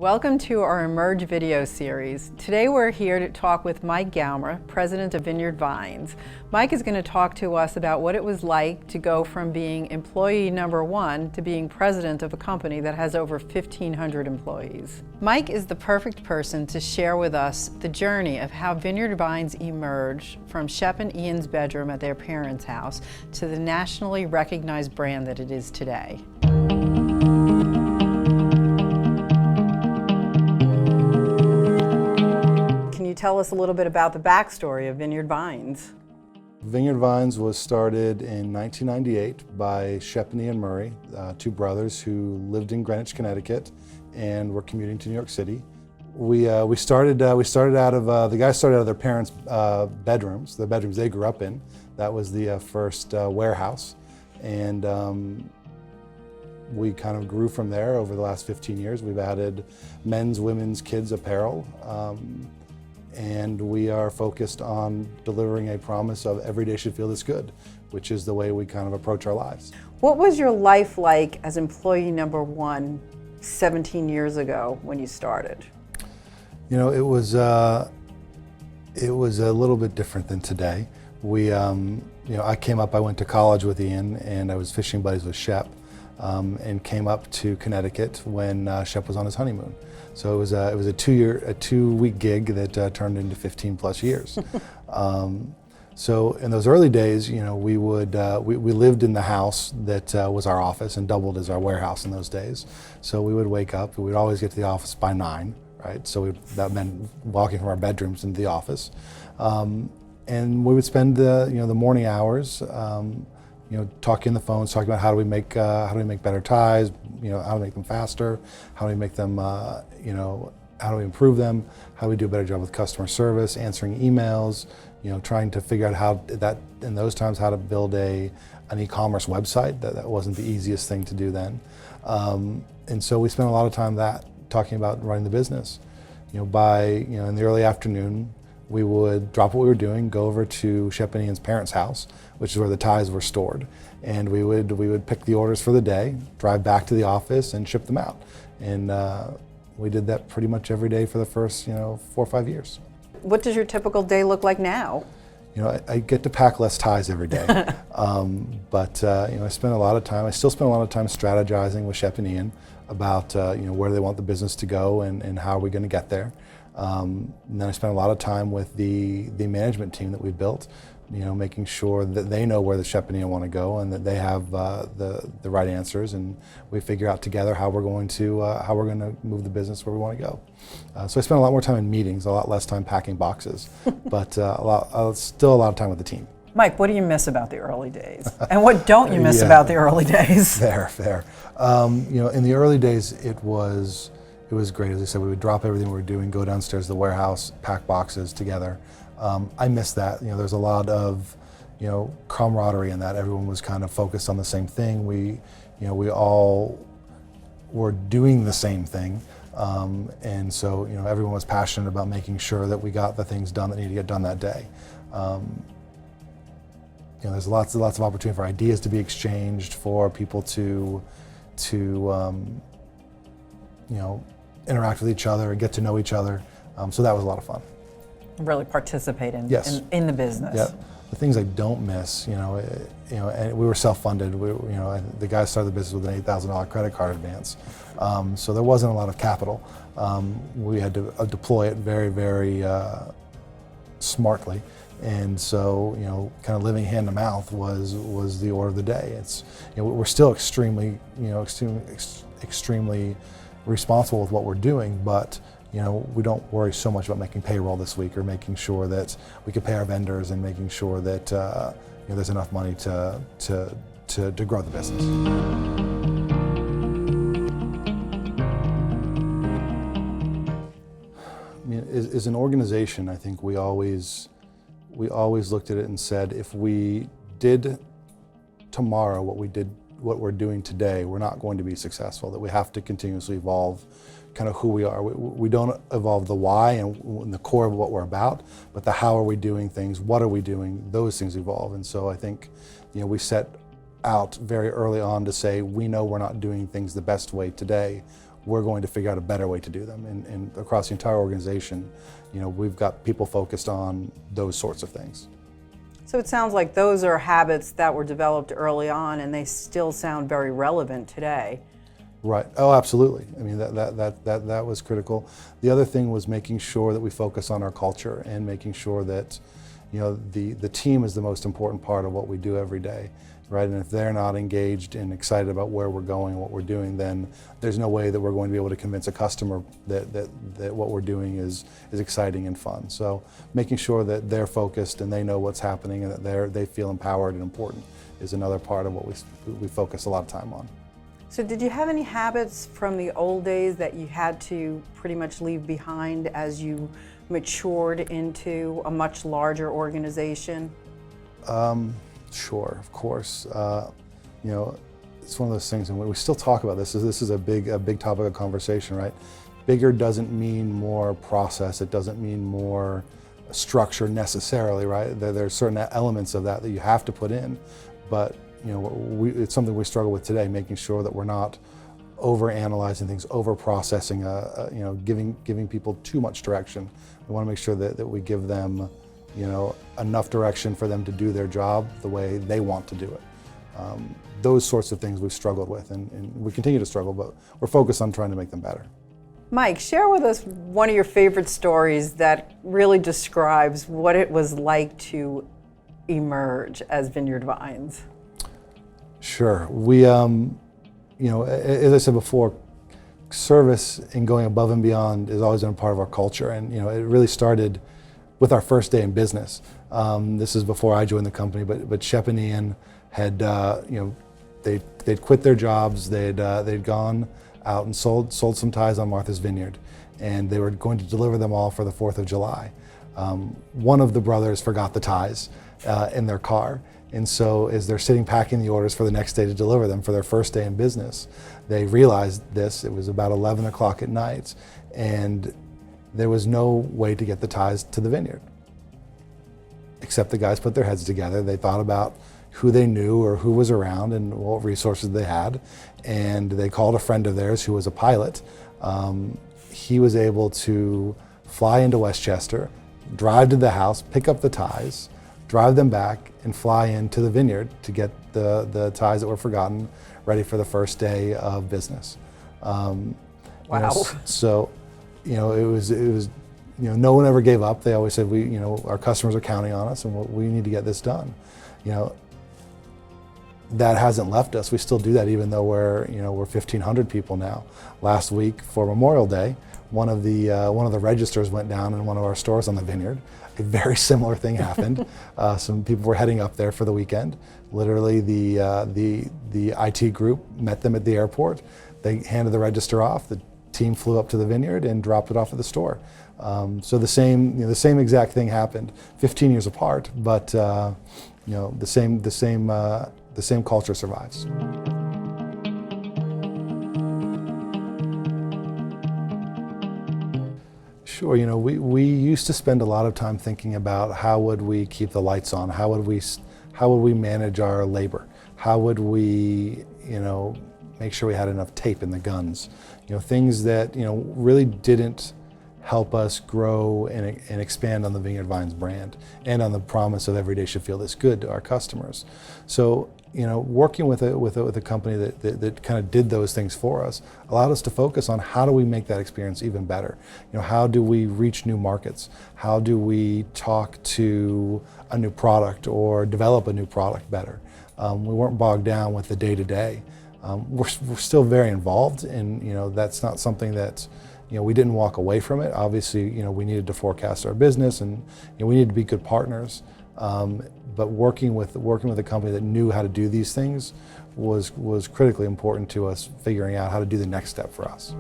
Welcome to our Emerge video series. Today we're here to talk with Mike Gaumer, president of Vineyard Vines. Mike is going to talk to us about what it was like to go from being employee number one to being president of a company that has over 1,500 employees. Mike is the perfect person to share with us the journey of how Vineyard Vines emerged from Shep and Ian's bedroom at their parents' house to the nationally recognized brand that it is today. Can you tell us a little bit about the backstory of Vineyard Vines? Vineyard Vines was started in 1998 by Shep and Ian Murray, two brothers who lived in Greenwich, Connecticut, and were commuting to New York City. We started out of the guys started out of their parents' bedrooms, the bedrooms they grew up in. That was the first warehouse, and we kind of grew from there over the last 15 years. We've added men's, women's, kids apparel. And we are focused on delivering a promise of every day should feel this good, which is the way we kind of approach our lives. What was your life like as employee number one 17 years ago when you started? You know, it was a little bit different than today. I went to college with Ian, and I was fishing buddies with Shep, and came up to Connecticut when Shep was on his honeymoon. So it was a 2-week gig that turned into 15 plus years. So in those early days, you know, we lived in the house that was our office and doubled as our warehouse in those days. So we would wake up, we'd always get to the office by 9, right? So that meant walking from our bedrooms into the office, and we would spend the morning hours. Talking on the phones, talking about how do we make better ties, how to make them faster, how do we make them, how do we improve them, how do we do a better job with customer service, answering emails, trying to figure out how to build an e-commerce website. That wasn't the easiest thing to do then, and so we spent a lot of time talking about running the business. In the early afternoon, we would drop what we were doing, go over to Shep and Ian's parents' house, which is where the ties were stored, and we would pick the orders for the day, drive back to the office, and ship them out. And we did that pretty much every day for the first 4 or 5 years. What does your typical day look like now? I get to pack less ties every day, but I spend a lot of time. I still spend a lot of time strategizing with Shep and Ian about where they want the business to go and how are we going to get there. And then I spend a lot of time with the management team that we've built, making sure that they know where the Shep and Ian want to go and that they have the right answers, and we figure out together how we're going to move the business where we want to go. So I spend a lot more time in meetings, a lot less time packing boxes, but still a lot of time with the team. Mike, what do you miss about the early days? And what don't you miss about the early days? Fair. In the early days, it was great. As I said, we would drop everything we were doing, go downstairs to the warehouse, pack boxes together. I miss that. There's a lot of, camaraderie in that. Everyone was kind of focused on the same thing. We all were doing the same thing. And so, everyone was passionate about making sure that we got the things done that needed to get done that day. There's lots of opportunity for ideas to be exchanged, for people to interact with each other and get to know each other. So that was a lot of fun. Really participate in the business. Yeah. The things I don't miss, and we were self-funded. The guys started the business with an $8,000 credit card advance, so there wasn't a lot of capital. We had to deploy it very, very smartly, and so kind of living hand to mouth was the order of the day. It's we're still extremely responsible with what we're doing, but we don't worry so much about making payroll this week or making sure that we can pay our vendors and making sure that there's enough money to grow the business. As an organization, I think we always looked at it and said, if we did tomorrow what we're doing today, we're not going to be successful, that we have to continuously evolve kind of who we are. We don't evolve the why and the core of what we're about, but the how are we doing things, what are we doing, those things evolve. And so I think we set out very early on to say, we know we're not doing things the best way today. we're going to figure out a better way to do them. And across the entire organization, we've got people focused on those sorts of things. So it sounds like those are habits that were developed early on, and they still sound very relevant today. Right. Oh, absolutely. I mean, that was critical. The other thing was making sure that we focus on our culture and making sure that, the team is the most important part of what we do every day, right? And if they're not engaged and excited about where we're going and what we're doing, then there's no way that we're going to be able to convince a customer that what we're doing is exciting and fun. So making sure that they're focused and they know what's happening and that they feel empowered and important is another part of what we focus a lot of time on. So did you have any habits from the old days that you had to pretty much leave behind as you matured into a much larger organization? Sure, of course. It's one of those things, and we still talk about this. This is a big topic of conversation, right? Bigger doesn't mean more process. It doesn't mean more structure necessarily, right? There's certain elements of that you have to put in, but it's something we struggle with today, making sure that we're not over-analyzing things, over-processing, giving people too much direction. We want to make sure that we give them, enough direction for them to do their job the way they want to do it. Those sorts of things we've struggled with, and we continue to struggle, but we're focused on trying to make them better. Mike, share with us one of your favorite stories that really describes what it was like to emerge as Vineyard Vines. Sure. We, as I said before, service and going above and beyond has always been a part of our culture, and it really started with our first day in business. This is before I joined the company, but Shep and Ian had, they'd quit their jobs, they'd gone out and sold some ties on Martha's Vineyard, and they were going to deliver them all for the 4th of July. One of the brothers forgot the ties in their car. And so as they're sitting packing the orders for the next day to deliver them for their first day in business, they realized this. It was about 11 o'clock at night, and there was no way to get the ties to the vineyard. Except the guys put their heads together. They thought about who they knew or who was around and what resources they had, and they called a friend of theirs who was a pilot. He was able to fly into Westchester, drive to the house, pick up the ties, drive them back, and fly into the vineyard to get the ties that were forgotten ready for the first day of business. Wow. It was no one ever gave up. They always said, our customers are counting on us, and we need to get this done. That hasn't left us. We still do that, even though we're 1,500 people now. Last week for Memorial Day, one of the registers went down in one of our stores on the vineyard. A very similar thing happened. Some people were heading up there for the weekend. Literally, the IT group met them at the airport. They handed the register off. The team flew up to the vineyard and dropped it off at the store. So the same exact thing happened, 15 years apart, but the same culture survives. Sure. We used to spend a lot of time thinking about how would we keep the lights on, how would we manage our labor, how would we make sure we had enough tape in the guns, things that really didn't help us grow and expand on the Vineyard Vines brand and on the promise of every day should feel this good to our customers. So working with a company that kind of did those things for us allowed us to focus on how do we make that experience even better. How do we reach new markets? How do we talk to a new product or develop a new product better? We weren't bogged down with the day-to-day. We're still very involved, and that's not something that we didn't walk away from it. Obviously, we needed to forecast our business, and we needed to be good partners. But working with a company that knew how to do these things was critically important to us figuring out how to do the next step for us.